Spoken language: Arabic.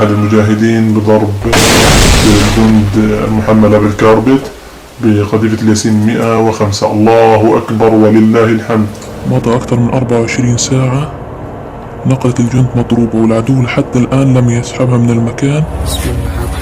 أحد المجاهدين بضرب الجند المحملة بالكاربت بقذيفة الياسين 105. الله أكبر ولله الحمد. مضى أكثر من 24 ساعة، نقلة الجند مضروبة والعدو لحتى الآن لم يسحبها من المكان. بسم الله.